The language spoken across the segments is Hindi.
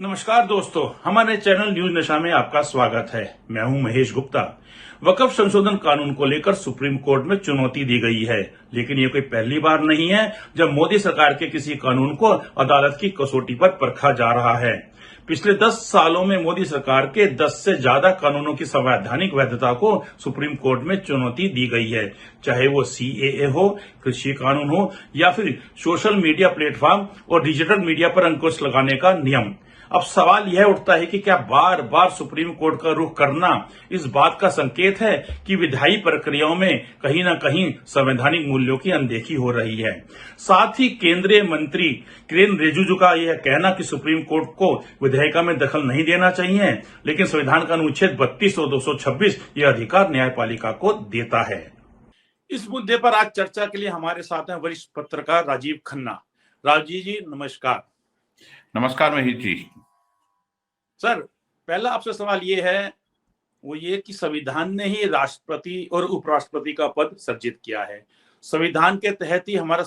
नमस्कार दोस्तों, हमारे चैनल न्यूज नशा में आपका स्वागत है। मैं हूं महेश गुप्ता। वक्फ संशोधन कानून को लेकर सुप्रीम कोर्ट में चुनौती दी गई है, लेकिन ये कोई पहली बार नहीं है जब मोदी सरकार के किसी कानून को अदालत की कसौटी पर परखा जा रहा है। पिछले 10 सालों में मोदी सरकार के 10 से ज्यादा कानूनों की संवैधानिक वैधता को सुप्रीम कोर्ट में चुनौती दी गई है, चाहे वो सीएए हो, कृषि कानून हो या फिर सोशल मीडिया प्लेटफॉर्म और डिजिटल मीडिया पर अंकुश लगाने का नियम। अब सवाल यह उठता है कि क्या बार बार सुप्रीम कोर्ट का रुख करना इस बात का संकेत है कि विधायी प्रक्रियाओं में कहीं न कहीं संवैधानिक मूल्यों की अनदेखी हो रही है। साथ ही केंद्रीय मंत्री किरेन रिजिजू का यह कहना कि सुप्रीम कोर्ट को विधेयिका में दखल नहीं देना चाहिए, लेकिन संविधान का अनुच्छेद 32 और 226 यह अधिकार न्यायपालिका को देता है। इस मुद्दे पर आज चर्चा के लिए हमारे साथ हैं वरिष्ठ पत्रकार राजीव खन्ना। राजीव जी नमस्कार। नमस्कार महेश जी। सर, पहला आपसे सवाल ये है वो ये कि संविधान ने ही राष्ट्रपति और उपराष्ट्रपति का पद सर्जित किया है। संविधान के तहत ही हमारा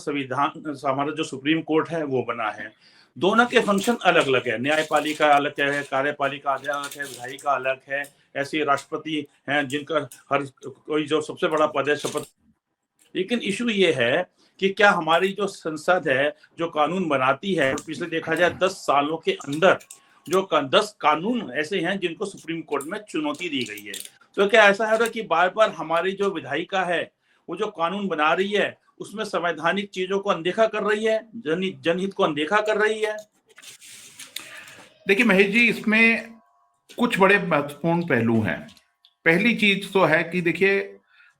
जो सुप्रीम कोर्ट है वो बना है। दोनों के फंक्शन अलग अलग है, न्यायपालिका अलग है, कार्यपालिका अलग है, विधायिका अलग है। ऐसे राष्ट्रपति हैं जिनका हर कोई जो सबसे बड़ा पद है शपथ। लेकिन इशू ये है कि क्या हमारी जो संसद है जो कानून बनाती है, पिछले देखा जाए 10 सालों के अंदर जो 10 कानून ऐसे हैं जिनको सुप्रीम कोर्ट में चुनौती दी गई है, तो क्या ऐसा है कि बार बार हमारी जो विधायिका है वो जो कानून बना रही है उसमें संवैधानिक चीजों को अनदेखा कर रही है, जनहित को अनदेखा कर रही है? देखिए महेश जी, इसमें कुछ बड़े महत्वपूर्ण पहलू हैं। पहली चीज तो है कि देखिए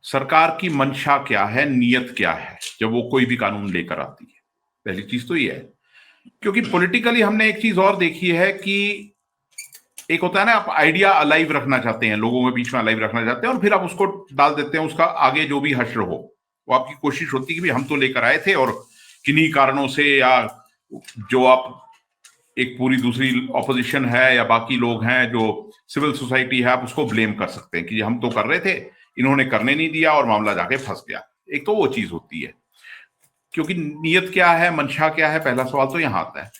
सरकार की मंशा क्या है, नियत क्या है जब वो कोई भी कानून लेकर आती है। पहली चीज तो ये है, क्योंकि पॉलिटिकली हमने एक चीज और देखी है कि एक होता है ना, आप आइडिया अलाइव रखना चाहते हैं, लोगों के बीच में अलाइव रखना चाहते हैं और फिर आप उसको डाल देते हैं, उसका आगे जो भी हश्र हो वो आपकी कोशिश होती है कि भाई हम तो लेकर आए थे और किन्हीं कारणों से, या जो आप एक पूरी दूसरी ऑपोजिशन है या बाकी लोग हैं जो सिविल सोसाइटी है, आप उसको ब्लेम कर सकते हैं कि हम तो कर रहे थे, इन्होंने करने नहीं दिया और मामला जाके फंस गया। एक तो वो चीज होती है, क्योंकि नियत क्या है, मंशा क्या है, पहला सवाल तो यहां आता है।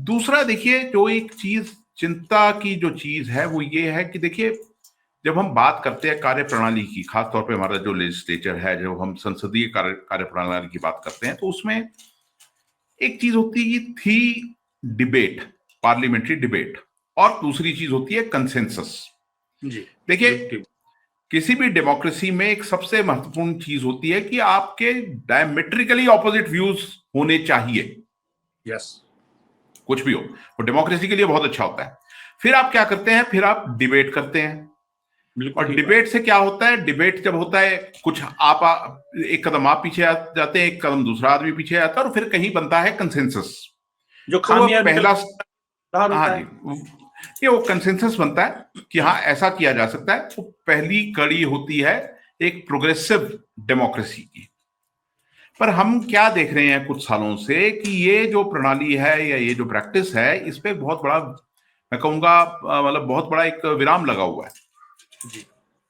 दूसरा देखिए, जो एक चीज चिंता की जो चीज है वो ये है कि देखिए जब हम बात करते हैं कार्य प्रणाली की, खासतौर पे हमारा जो लेजिस्लेचर है, जब हम संसदीय कार्य प्रणाली की बात करते हैं, तो उसमें एक चीज होती है थी डिबेट, पार्लियामेंट्री डिबेट, और दूसरी चीज होती है कंसेंसस। देखिए किसी भी डेमोक्रेसी में एक सबसे महत्वपूर्ण चीज होती है कि आपके डायमेट्रिकली ऑपोजिट व्यूज होने चाहिए। यस, कुछ भी हो वो डेमोक्रेसी के लिए बहुत अच्छा होता है। फिर आप क्या करते हैं, फिर आप डिबेट करते हैं। और डिबेट से क्या होता है, डिबेट जब होता है कुछ आप एक कदम आप पीछे जाते हैं, एक कदम दूसरा आदमी पीछे आता है और फिर कहीं बनता है कंसेंसस, जो पहला, हाँ जी, ये वो कंसेंसस बनता है कि हाँ ऐसा किया जा सकता है। वो पहली कड़ी होती है एक प्रोग्रेसिव डेमोक्रेसी की। पर हम क्या देख रहे हैं कुछ सालों से कि ये जो प्रणाली है या ये जो प्रैक्टिस है, इस पे बहुत बड़ा, मैं कहूंगा मतलब बहुत बड़ा एक विराम लगा हुआ है जी।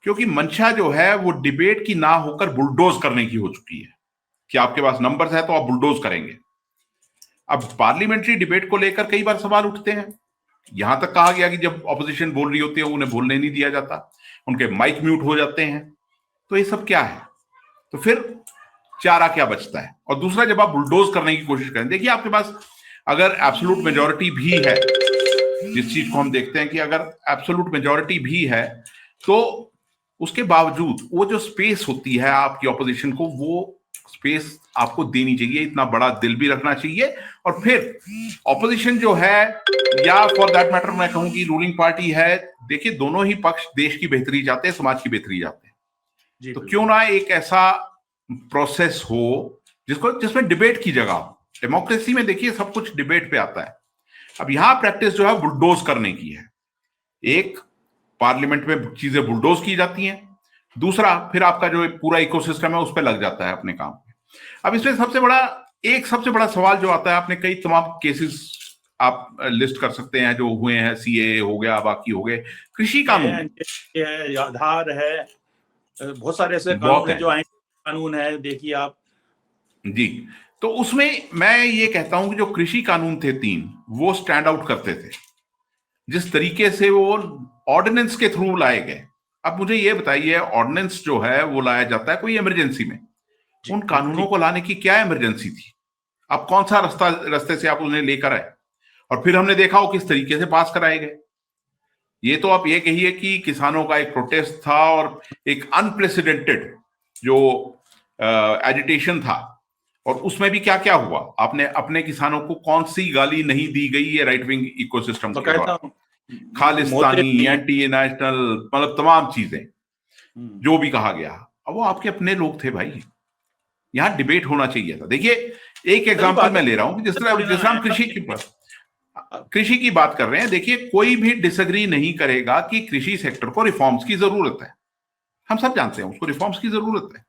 क्योंकि मंशा जो है वो डिबेट की ना होकर बुलडोज करने की हो चुकी है कि आपके पास नंबर्स है तो आप बुलडोज करेंगे। अब पार्लियामेंट्री डिबेट को लेकर कई बार सवाल उठते हैं। यहां तक कहा गया कि जब ऑपोजिशन बोल रही होती है उन्हें बोलने नहीं दिया जाता, उनके माइक म्यूट हो जाते हैं। तो ये सब क्या है? तो फिर चारा क्या बचता है? और दूसरा, जब आप बुलडोज करने की कोशिश करें, देखिए आपके पास अगर एब्सोल्यूट मेजॉरिटी भी है, जिस चीज को हम देखते हैं कि अगर एब्सोल्यूट मेजॉरिटी भी है तो उसके बावजूद वो जो स्पेस होती है आपकी ऑपोजिशन को, वो स्पेस आपको देनी चाहिए, इतना बड़ा दिल भी रखना चाहिए। और फिर ऑपोजिशन जो है, या फॉर दैट मैटर मैं कहूं कि रूलिंग पार्टी है, देखिए दोनों ही पक्ष देश की बेहतरी चाहते हैं, समाज की बेहतरी चाहते हैं। तो क्यों ना एक ऐसा प्रोसेस हो जिसमें डिबेट की जगह हो। डेमोक्रेसी में देखिए सब कुछ डिबेट पे आता है। अब यहां प्रैक्टिस जो है बुलडोज करने की है। एक, पार्लियामेंट में चीजें बुलडोज की जाती हैं, दूसरा फिर आपका जो पूरा इकोसिस्टम है उस पर लग जाता है अपने काम पे। अब इसमें सबसे बड़ा सवाल जो आता है, आपने कई तमाम केसेस आप लिस्ट कर सकते हैं जो हुए हैं, सीएए हो गया, बाकी हो गए, कृषि कानून है, आधार है, बहुत सारे ऐसे कानून है जो आए कानून है, देखिए आप जी। तो उसमें मैं ये कहता हूं कि जो कृषि कानून थे 3, वो स्टैंड आउट करते थे। जिस तरीके से वो ऑर्डिनेंस के थ्रू लाए गए। अब मुझे ये बताइए, ऑर्डिनेंस जो है वो लाया जाता है कोई इमरजेंसी में, उन कानूनों को लाने की क्या इमरजेंसी थी? अब कौन सा रास्ते से आप उन्हें लेकर आए और फिर हमने देखा वो किस तरीके से पास कराए गए। ये तो आप ये कहिए कि किसानों का एक प्रोटेस्ट था और एक अनप्रेसिडेंटेड जो एजिटेशन था, और उसमें भी क्या क्या हुआ। आपने अपने किसानों को कौन सी गाली नहीं दी गई है राइट विंग इकोसिस्टम के द्वारा, खालिस्तानी, एंटी नेशनल, मतलब तमाम चीजें जो भी कहा गया। अब वो आपके अपने लोग थे भाई, यहां डिबेट होना चाहिए था। देखिए एक एग्जांपल मैं ले रहा हूं, जिस तरह हम कृषि की बात कर रहे हैं। देखिए कोई भी डिसएग्री नहीं करेगा कि कृषि सेक्टर को रिफॉर्म्स की जरूरत है, हम सब जानते हैं उसको रिफॉर्म्स की जरूरत है,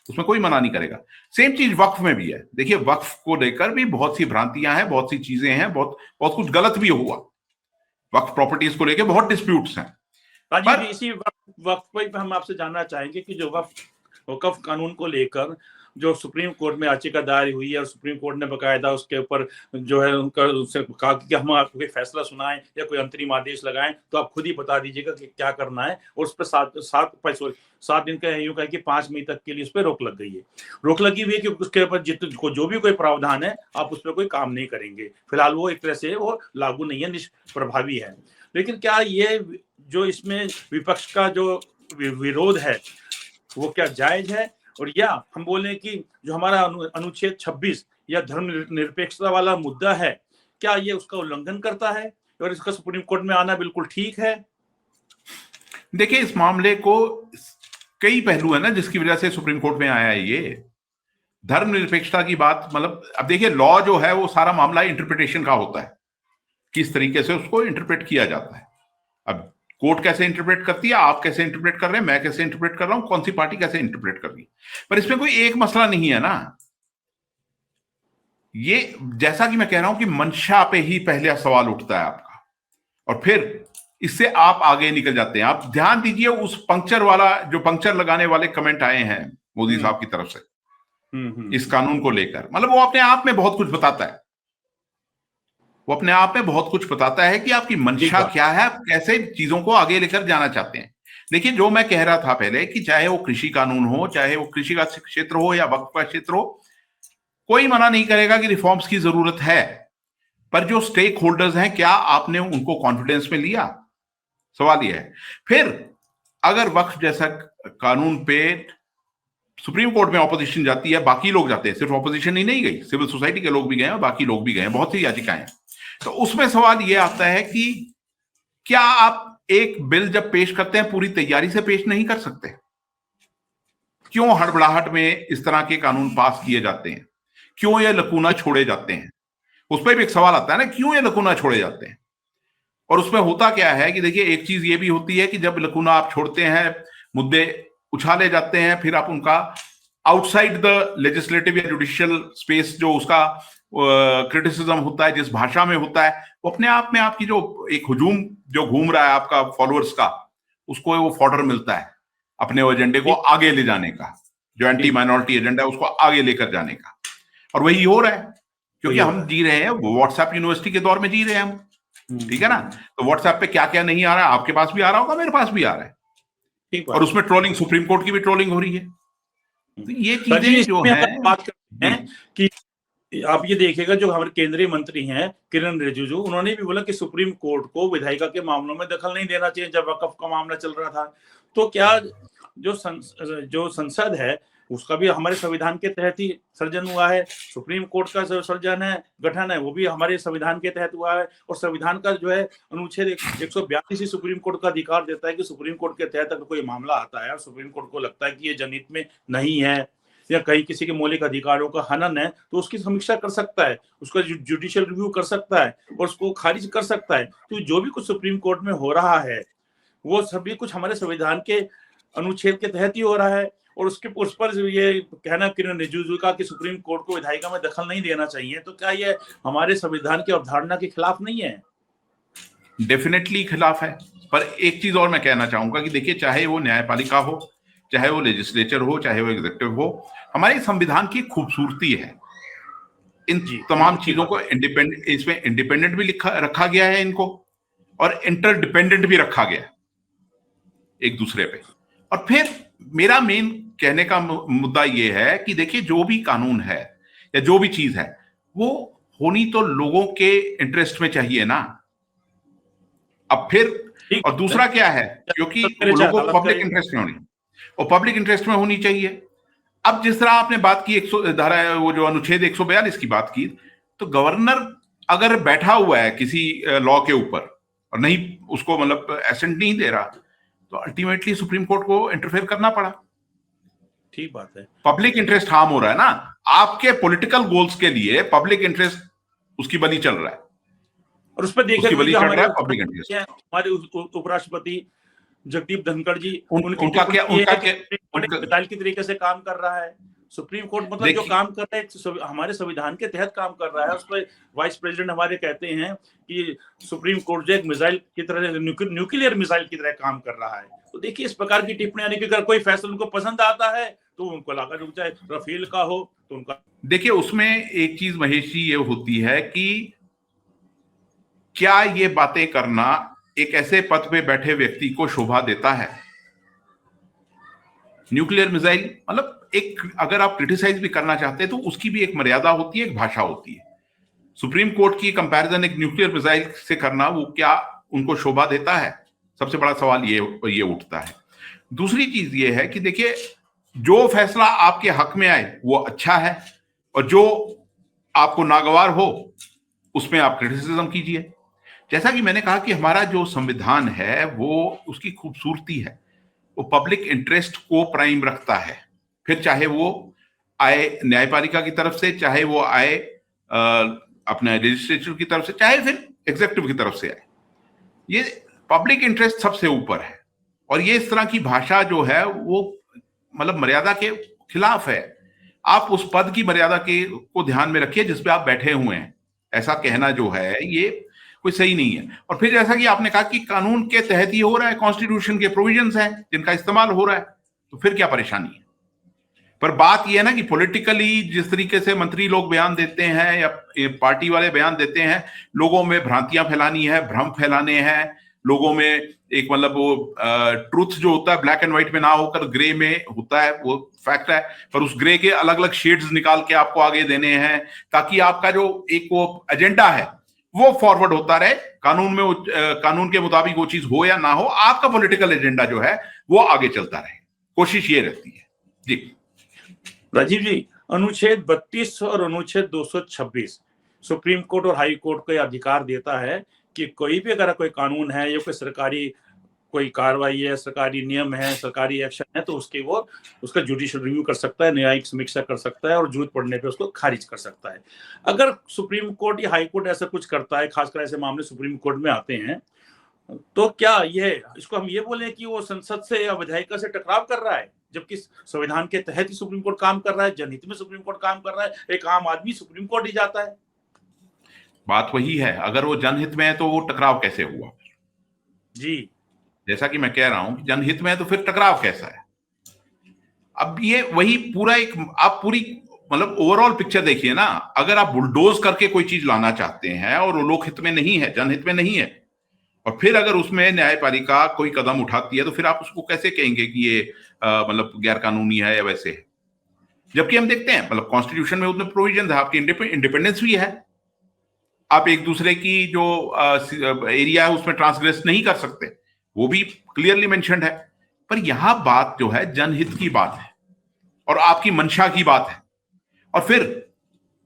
उसमें कोई मना नहीं करेगा। सेम चीज वक्फ में भी है। देखिए वक्फ को लेकर भी बहुत सी भ्रांतियां हैं, बहुत सी चीजें हैं, बहुत बहुत कुछ गलत भी हुआ। वक्फ प्रॉपर्टीज को लेकर बहुत डिस्प्यूट्स हैं। पर इसी वक्फ पे हम आपसे जानना चाहेंगे कि जो वक्फ कानून को लेकर जो सुप्रीम कोर्ट में याचिका दायर हुई है और सुप्रीम कोर्ट ने बकायदा उसके ऊपर जो है उनका उससे कहा कि हम आपको कोई फैसला सुनाएं या कोई अंतरिम आदेश लगाएं तो आप खुद ही बता दीजिएगा कि क्या करना है। और उस पर 7 दिन का यूं कहे कि 5 मई तक के लिए उस पर रोक लग गई है। रोक लगी हुई है कि उसके ऊपर जो भी कोई प्रावधान है आप उस पर कोई काम नहीं करेंगे। फिलहाल वो एक तरह से वो लागू नहीं है, निष्प्रभावी है। लेकिन क्या ये जो इसमें विपक्ष का जो विरोध है वो क्या जायज है? और या हम बोले कि जो हमारा अनुच्छेद 26 या धर्मनिरपेक्षता वाला मुद्दा है, क्या ये उसका उल्लंघन करता है और इसका सुप्रीम कोर्ट में आना बिल्कुल ठीक है? देखिए इस मामले को कई पहलू है ना जिसकी वजह से सुप्रीम कोर्ट में आया है ये धर्मनिरपेक्षता की बात। मतलब अब देखिए लॉ जो है वो सारा मामला इंटरप्रिटेशन का होता है, किस तरीके से उसको इंटरप्रेट किया जाता है। अब कोर्ट कैसे इंटरप्रेट करती है, आप कैसे इंटरप्रेट कर रहे हैं, मैं कैसे इंटरप्रेट कर रहा हूं, कौन सी पार्टी कैसे इंटरप्रेट कर रही है, पर इसमें कोई एक मसला नहीं है ना। ये जैसा कि मैं कह रहा हूं कि मंशा पे ही पहले सवाल उठता है आपका और फिर इससे आप आगे निकल जाते हैं। आप ध्यान दीजिए उस पंक्चर वाला जो पंक्चर लगाने वाले कमेंट आए हैं मोदी साहब की तरफ से इस कानून को लेकर, मतलब वो अपने आप में बहुत कुछ बताता है। वो अपने आप में बहुत कुछ बताता है कि आपकी मंशा क्या है, आप कैसे चीजों को आगे लेकर जाना चाहते हैं। देखिए जो मैं कह रहा था पहले कि चाहे वो कृषि कानून हो, चाहे वो कृषि का क्षेत्र हो या वक्फ का क्षेत्र हो, कोई मना नहीं करेगा कि रिफॉर्म्स की जरूरत है, पर जो स्टेक होल्डर्स हैं क्या आपने उनको कॉन्फिडेंस में लिया? सवाल यह है। फिर अगर वक्फ जैसा कानून पे सुप्रीम कोर्ट में ऑपोजिशन जाती है, बाकी लोग जाते हैं, सिर्फ ऑपोजिशन ही नहीं गई, सिविल सोसाइटी के लोग भी गए और बाकी लोग भी गए, बहुत सी याचिकाएं, तो उसमें सवाल यह आता है कि क्या आप एक बिल जब पेश करते हैं पूरी तैयारी से पेश नहीं कर सकते? क्यों हड़बड़ाहट में इस तरह के कानून पास किए जाते हैं? क्यों ये लकूना छोड़े जाते हैं? उस पर भी एक सवाल आता है ना, क्यों ये लकूना छोड़े जाते हैं? और उसमें होता क्या है कि देखिए एक चीज ये भी होती है कि जब लकूना आप छोड़ते हैं, मुद्दे उछाले जाते हैं, फिर आप उनका आउटसाइड द लेजिस्लेटिव या जुडिशियल स्पेस जो उसका क्रिटिसिज्म होता है, जिस भाषा में होता है, वो अपने आप में आपकी जो एक हुजूम जो घूम रहा है आपका फॉलोअर्स का, उसको वो फॉडर मिलता है अपने एजेंडे को आगे ले जाने का, जो एंटी माइनॉरिटी एजेंडा है उसको आगे लेकर जाने का। और वही हो रहा है क्योंकि हम जी रहे हैं व्हाट्सएप यूनिवर्सिटी के दौर में जी रहे हैं हम, ठीक है ना। तो व्हाट्सएप पे क्या क्या नहीं आ रहा है, आपके पास भी आ रहा होगा, मेरे पास भी आ रहा है, और उसमें ट्रोलिंग, सुप्रीम कोर्ट की भी ट्रोलिंग हो रही है। तो ये चीजें जो है बात करते हैं कि आप ये देखिएगा जो हमारे केंद्रीय मंत्री हैं किरण रिजिजू, उन्होंने भी बोला कि सुप्रीम कोर्ट को विधायिका के मामलों में दखल नहीं देना चाहिए जब वक्फ का मामला चल रहा था। तो क्या जो संसद है उसका भी हमारे संविधान के तहत ही सर्जन हुआ है, सुप्रीम कोर्ट का जो सर्जन है, गठन है, वो भी हमारे संविधान के तहत हुआ है, और संविधान का जो है अनुच्छेद 142 ही सुप्रीम कोर्ट का अधिकार देता है कि सुप्रीम कोर्ट के तहत अगर कोई मामला आता है और सुप्रीम कोर्ट को लगता है कि ये जनहित में नहीं है या कहीं किसी के मौलिक अधिकारों का हनन है, तो उसकी समीक्षा कर सकता है, उसका जुडिशियल रिव्यू कर सकता है और उसको खारिज कर सकता है। तो जो भी कुछ सुप्रीम कोर्ट में हो रहा है वो सभी कुछ हमारे संविधान के अनुच्छेद के तहत ही हो रहा है। और उसके उस पर ये कहना किरण रिजिजू का कि सुप्रीम कोर्ट को विधायिका में दखल नहीं देना चाहिए, तो क्या ये हमारे संविधान की अवधारणा के खिलाफ नहीं है? डेफिनेटली खिलाफ है। पर एक चीज और मैं कहना चाहूंगा कि देखिए चाहे वो न्यायपालिका हो, चाहे वो लेजिस्लेचर हो, चाहे वो एग्जीक्यूटिव हो, हमारे संविधान की खूबसूरती है इन तमाम चीजों को इसमें इंडिपेंडेंट भी रखा गया है इनको, और इंटरडिपेंडेंट भी रखा गया एक दूसरे पे। और फिर मेरा मेन कहने का मुद्दा यह है कि देखिए, जो भी कानून है या जो भी चीज है वो होनी तो लोगों के इंटरेस्ट में चाहिए ना। अब फिर ठीक और दूसरा क्या है, क्योंकि मेरे चाहे लोगों को अदालत का पब्लिक इंटरेस्ट में होनी, और पब्लिक इंटरेस्ट में होनी चाहिए। अब जिस तरह आपने बात की 100 धारा, वो जो अनुच्छेद 142 की बात की, तो गवर्नर अगर बैठा हुआ है किसी लॉ के ऊपर और नहीं उसको मतलब एसेंट नहीं दे रहा, तो अल्टीमेटली सुप्रीम कोर्ट को इंटरफेयर करना पड़ा। ठीक बात है। पब्लिक इंटरेस्ट हार्म हो रहा है ना, आपके पॉलिटिकल गोल्स के लिए पब्लिक इंटरेस्ट उसकी बलि चल रहा है, और उस पर देखिए उसकी बलि जो चढ़ हमारे रहा है पब्लिक इंटरेस्ट। हमारे उपराष्ट्रपति जगदीप धनखड़ जी, उनकी उनका क्या, टिप्पणी ये उनका है क्या, कि सुप्रीम कोर्ट एक मिसाइल की तरीके से काम कर रहा है। सुप्रीम कोर्ट मतलब जो काम कर रहा है हमारे संविधान के तहत काम कर रहा है। उस पर वाइस प्रेसिडेंट हमारे कहते हैं कि सुप्रीम कोर्ट जो एक मिसाइल की तरह, न्यूक्लियर मिसाइल की तरह काम कर रहा है। तो देखिए, इस प्रकार की टिप्पणी यानी कि अगर कोई फैसला उनको पसंद आता है तो उनको लगा, चाहे रफेल का हो तो उनका। देखिए, उसमें एक चीज महेश जी ये होती है कि क्या ये बातें करना एक ऐसे पद पे बैठे व्यक्ति को शोभा देता है? न्यूक्लियर मिसाइल मतलब एक, अगर आप क्रिटिसाइज भी करना चाहते हैं तो उसकी भी एक मर्यादा होती है, एक भाषा होती है। सुप्रीम कोर्ट की कंपैरिजन एक न्यूक्लियर मिसाइल से करना, वो क्या उनको शोभा देता है? सबसे बड़ा सवाल ये उठता है। दूसरी चीज ये है कि देखिए, जो फैसला आपके हक में आए वो अच्छा है, और जो आपको नागवार हो उसमें आप क्रिटिसिज्म कीजिए। जैसा कि मैंने कहा कि हमारा जो संविधान है वो, उसकी खूबसूरती है, वो पब्लिक इंटरेस्ट को प्राइम रखता है। फिर चाहे वो आए न्यायपालिका की तरफ से, चाहे वो आए अपने लेजिस्लेचर की तरफ से, चाहे फिर एग्जीक्यूटिव की तरफ से आए, ये पब्लिक इंटरेस्ट सबसे ऊपर है। और ये इस तरह की भाषा जो है वो मतलब मर्यादा के खिलाफ है। आप उस पद की मर्यादा के को ध्यान में रखिए जिस पे आप बैठे हुए हैं। ऐसा कहना जो है ये कोई सही नहीं है। और फिर जैसा कि आपने कहा कि कानून के तहत ही हो रहा है, कॉन्स्टिट्यूशन के प्रोविजंस हैं जिनका इस्तेमाल हो रहा है, तो फिर क्या परेशानी है? पर बात यह है ना कि पॉलिटिकली जिस तरीके से मंत्री लोग बयान देते हैं या पार्टी वाले बयान देते हैं, लोगों में भ्रांतियां फैलानी है, भ्रम फैलाने हैं लोगों में। एक मतलब वो ट्रूथ जो होता है ब्लैक एंड व्हाइट में ना होकर ग्रे में होता है, वो फैक्ट है। पर उस ग्रे के अलग अलग शेड्स निकाल के आपको आगे देने हैं ताकि आपका जो एक वो एजेंडा है वो फॉरवर्ड होता रहे। कानून में कानून के मुताबिक वो चीज हो या ना हो, आपका पॉलिटिकल एजेंडा जो है वो आगे चलता रहे, कोशिश ये रहती है। जी राजीव जी, अनुच्छेद 32 और अनुच्छेद 226 सुप्रीम कोर्ट और हाई कोर्ट को अधिकार देता है कि कोई भी अगर कोई कानून है या कोई सरकारी कोई कार्रवाई है, सरकारी नियम है, सरकारी एक्शन है, तो उसके वो उसका जुडिशियल रिव्यू कर सकता है, न्यायिक समीक्षा कर सकता है और जरूरत पड़ने पे उसको खारिज कर सकता है। अगर सुप्रीम कोर्ट या हाई कोर्ट ऐसा कुछ करता है, खासकर ऐसे मामले सुप्रीम कोर्ट में आते हैं, तो क्या ये इसको हम ये बोले कि वो संसद से या विधायिका से टकराव कर रहा है? जबकि संविधान के तहत ही सुप्रीम कोर्ट काम कर रहा है, जनहित में सुप्रीम कोर्ट काम कर रहा है, एक आम आदमी सुप्रीम कोर्ट ही जाता है। बात वही है, अगर वो जनहित में है तो वो टकराव कैसे हुआ? जी, जैसा कि मैं कह रहा हूं कि जनहित में है तो फिर टकराव कैसा है? अब ये वही पूरा एक, आप पूरी मतलब ओवरऑल पिक्चर देखिए ना। अगर आप बुलडोज करके कोई चीज लाना चाहते हैं और वो लोकहित में नहीं है, जनहित में नहीं है, और फिर अगर उसमें न्यायपालिका कोई कदम उठाती है, तो फिर आप उसको कैसे कहेंगे कि ये मतलब गैर कानूनी है या वैसे है? जबकि हम देखते हैं मतलब कॉन्स्टिट्यूशन में उतने प्रोविजन है, आपकी इंडिपेंडेंस भी है, आप एक दूसरे की जो एरिया है उसमें ट्रांसग्रेस नहीं कर सकते, वो भी क्लियरली मेंशन्ड है। पर यहां बात जो है जनहित की बात है और आपकी मंशा की बात है। और फिर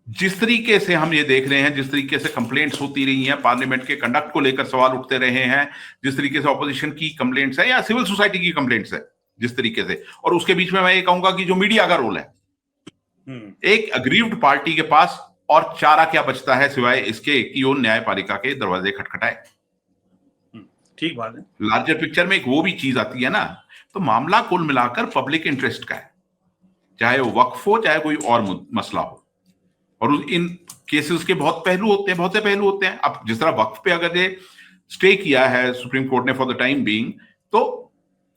जिस तरीके से हम ये देख रहे हैं, जिस तरीके से कंप्लेंट्स होती रही हैं, पार्लियामेंट के कंडक्ट को लेकर सवाल उठते रहे हैं, जिस तरीके से ऑपोजिशन की कंप्लेंट्स है या सिविल सोसाइटी की कंप्लेंट्स है जिस तरीके से, और उसके बीच में मैं ये कहूंगा कि जो मीडिया का रोल है, एक अग्रीव्ड पार्टी के पास और चारा क्या बचता है सिवाय इसके कि वो न्यायपालिका के दरवाजे खटखटाए। ठीक बात है। लार्जर पिक्चर में एक वो भी चीज आती है ना। तो मामला कुल मिलाकर पब्लिक इंटरेस्ट का है, चाहे वो वक्फ हो चाहे कोई और मसला हो। और इन केसेस के बहुत पहलू होते हैं, बहुत से पहलू होते हैं। अब जिस तरह वक्फ पे अगर ये स्टे किया है सुप्रीम कोर्ट ने फॉर द टाइम बीइंग, तो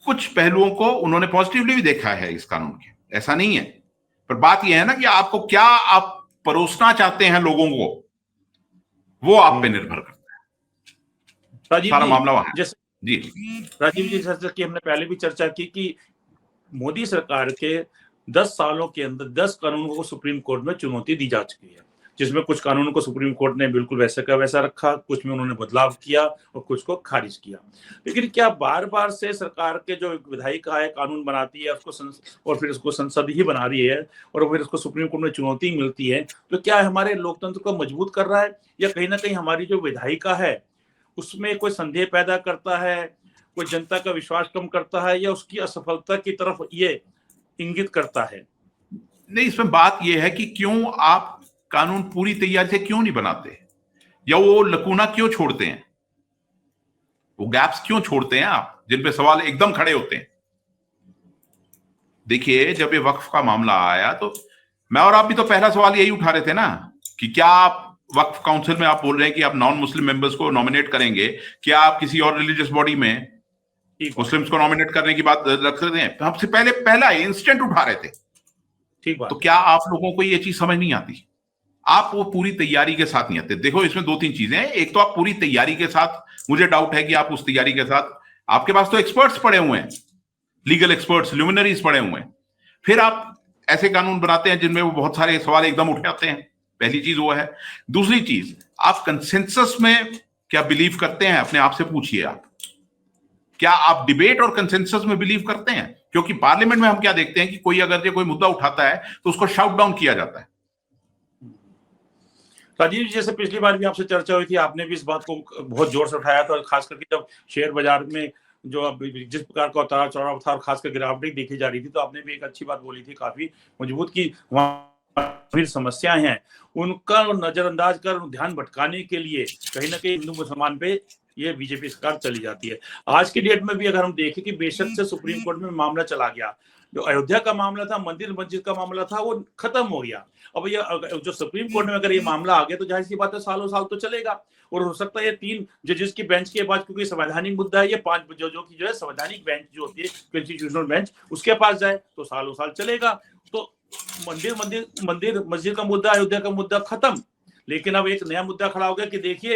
कुछ पहलुओं को उन्होंने पॉजिटिवली भी देखा है इस कानून के, ऐसा नहीं है। पर बात यह है ना कि आपको क्या आप परोसना चाहते हैं लोगों को, वो आप पे निर्भर करता है। राजीव सारा जी, मामला वहां है। जैसे जी राजीव जी, जैसे कि हमने पहले भी चर्चा की कि मोदी सरकार के 10 सालों के अंदर 10 कानूनों को सुप्रीम कोर्ट में चुनौती दी जा चुकी है, जिसमें कुछ कानूनों को सुप्रीम कोर्ट ने बिल्कुल वैसे का वैसा रखा, कुछ में उन्होंने बदलाव किया और कुछ को खारिज किया। लेकिन क्या बार बार से सरकार के जो विधायिका है कानून बनाती है उसको और फिर उसको संसद ही बना रही है और फिर उसको सुप्रीम कोर्ट में चुनौती मिलती है, तो क्या हमारे लोकतंत्र को मजबूत कर रहा है या कहीं ना कहीं हमारी जो विधायिका है उसमें कोई संदेह पैदा करता है, कोई जनता का विश्वास कम करता है या उसकी असफलता की तरफ ये इंगित करता है? नहीं, इसमें बात यह है कि क्यों आप कानून पूरी तैयारी से क्यों नहीं बनाते, या वो लकूना क्यों छोड़ते हैं, वो गैप्स क्यों छोड़ते हैं आप, जिन पे सवाल एकदम खड़े होते हैं। देखिए, जब ये वक्फ का मामला आया तो मैं और आप भी तो पहला सवाल यही उठा रहे थे ना कि क्या आप वक्फ काउंसिल में आप बोल रहे हैं कि आप नॉन मुस्लिम मेंबर्स को नॉमिनेट करेंगे, क्या आप किसी और रिलीजियस बॉडी में मुस्लिम्स को नॉमिनेट करने की बात रख सकते हैं? हमसे पहला इंस्टेंट उठा रहे थे। ठीक बात। तो क्या आप लोगों को ये चीज समझ नहीं आती? आप वो पूरी तैयारी के साथ नहीं आते। देखो, इसमें 2-3 चीजें हैं। एक तो आप पूरी तैयारी के साथ, मुझे डाउट है कि आप उस तैयारी के साथ, आपके पास तो एक्सपर्ट्स पड़े हुए हैं, लीगल एक्सपर्ट्स, ल्यूमिनरीज पड़े हुए हैं, फिर आप ऐसे कानून बनाते हैं जिनमें वो बहुत सारे सवाल एकदम उठ जाते हैं। पहली चीज वो है। दूसरी चीज, आप कंसेंसस में क्या बिलीव करते हैं? अपने आप से पूछिए आप, क्या आप डिबेट और कंसेंसस में बिलीव करते हैं? क्योंकि पार्लियामेंट में हम क्या देखते हैं कि कोई अगर कोई मुद्दा उठाता है तो उसको शाउट डाउन किया जाता है। राजीव जी, जैसे पिछली बार भी आपसे चर्चा हुई थी, आपने भी इस बात को बहुत जोर से उठाया था, खास करके जब शेयर बाजार में जो अब जिस प्रकार का उतार चढ़ाव था और खासकर गिरावट देखी जा रही थी, तो आपने भी एक अच्छी बात बोली थी, काफी मजबूत, की वहां समस्याएं हैं उनका नजरअंदाज कर ध्यान भटकाने के लिए कहीं ना कहीं हिंदू मुसलमान पे ये बीजेपी सरकार चली जाती है। आज की डेट में भी अगर हम देखें कि बेशक से सुप्रीम कोर्ट में मामला चला गया, जो अयोध्या का मामला था, मंदिर मस्जिद का मामला था, वो खत्म हो गया। अब ये जो सुप्रीम कोर्ट में अगर ये मामला आ गया तो जाहिर सी बात है सालों साल तो चलेगा, और हो सकता है ये 3 जजेस की बेंच के बाद, क्योंकि संवैधानिक मुद्दा है, ये 5 जजों की जो है संवैधानिक बेंच जो होती है, कॉन्स्टिट्यूशनल बेंच, उसके पास जाए तो सालों साल चलेगा। तो मंदिर मस्जिद का मुद्दा, अयोध्या का मुद्दा खत्म। लेकिन अब एक नया मुद्दा खड़ा हो गया कि देखिए,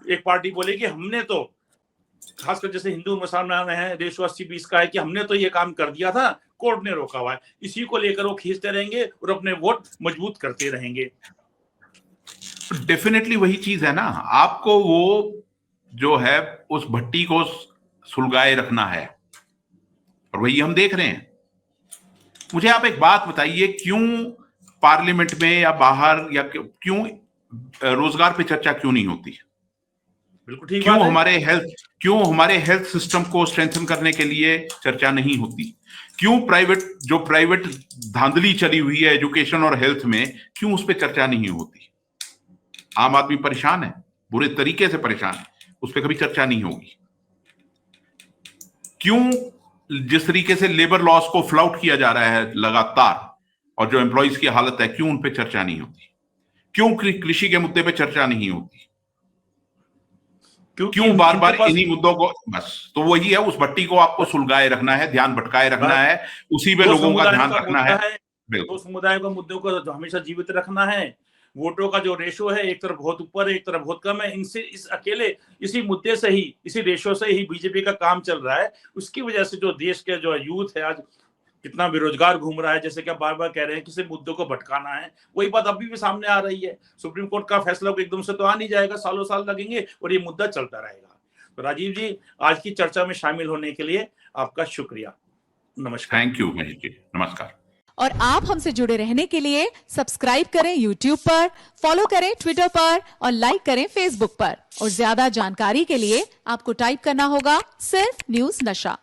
एक पार्टी बोलेगी हमने तो, खासकर जैसे हिंदू मुसलमान है, रेशो 80-20 का है कि हमने तो ये काम कर दिया था, कोर्ट ने रोका हुआ है, इसी को लेकर वो खींचते रहेंगे और अपने वोट मजबूत करते रहेंगे। डेफिनेटली वही चीज है ना, आपको वो जो है उस भट्टी को सुलगाए रखना है, और वही हम देख रहे हैं। मुझे आप एक बात बताइए, क्यों पार्लियामेंट में या बाहर या क्यों रोजगार पे चर्चा क्यों नहीं होती? बिल्कुल ठीक क्यों बात है। क्यों हमारे हेल्थ सिस्टम को स्ट्रेंथन करने के लिए चर्चा नहीं होती? क्यों प्राइवेट धांधली चली हुई है एजुकेशन और हेल्थ में, क्यों उस पर चर्चा नहीं होती? आम आदमी परेशान है, बुरे तरीके से परेशान है, उस पर कभी चर्चा नहीं होगी। क्यों जिस तरीके से लेबर लॉस को फ्लाउट किया जा रहा है लगातार, और जो एम्प्लॉइज की हालत है, क्यों उन पे चर्चा नहीं होती? क्यों कृषि के मुद्दे पे चर्चा नहीं होती? क्यों बार बार इन्हीं मुद्दों को, बस तो वही है, उस भट्टी को आपको सुलगाए रखना है, ध्यान भटकाए रखना है, उसी में लोगों का ध्यान रखना है। तो समुदाय का मुद्दों को हमेशा जीवित रखना है। वोटों का जो रेशो है, एक तरफ बहुत ऊपर है, एक तरफ बहुत कम है, इनसे इसी मुद्दे से ही, इसी रेशो से ही बीजेपी का काम चल रहा है। उसकी वजह से जो देश के जो यूथ है आज कितना बेरोजगार घूम रहा है, जैसे कि आप बार बार कह रहे हैं किसी मुद्दों को भटकाना है, वही बात अभी भी सामने आ रही है। सुप्रीम कोर्ट का फैसला एकदम से तो आ नहीं जाएगा, सालों साल लगेंगे और ये मुद्दा चलता रहेगा। तो राजीव जी, आज की चर्चा में शामिल होने के लिए आपका शुक्रिया। नमस्कार। थैंक यू महेश जी, नमस्कार। और आप हमसे जुड़े रहने के लिए सब्सक्राइब करें YouTube पर, फॉलो करें Twitter पर और लाइक करें Facebook पर। और ज्यादा जानकारी के लिए आपको टाइप करना होगा सिर्फ न्यूज नशा।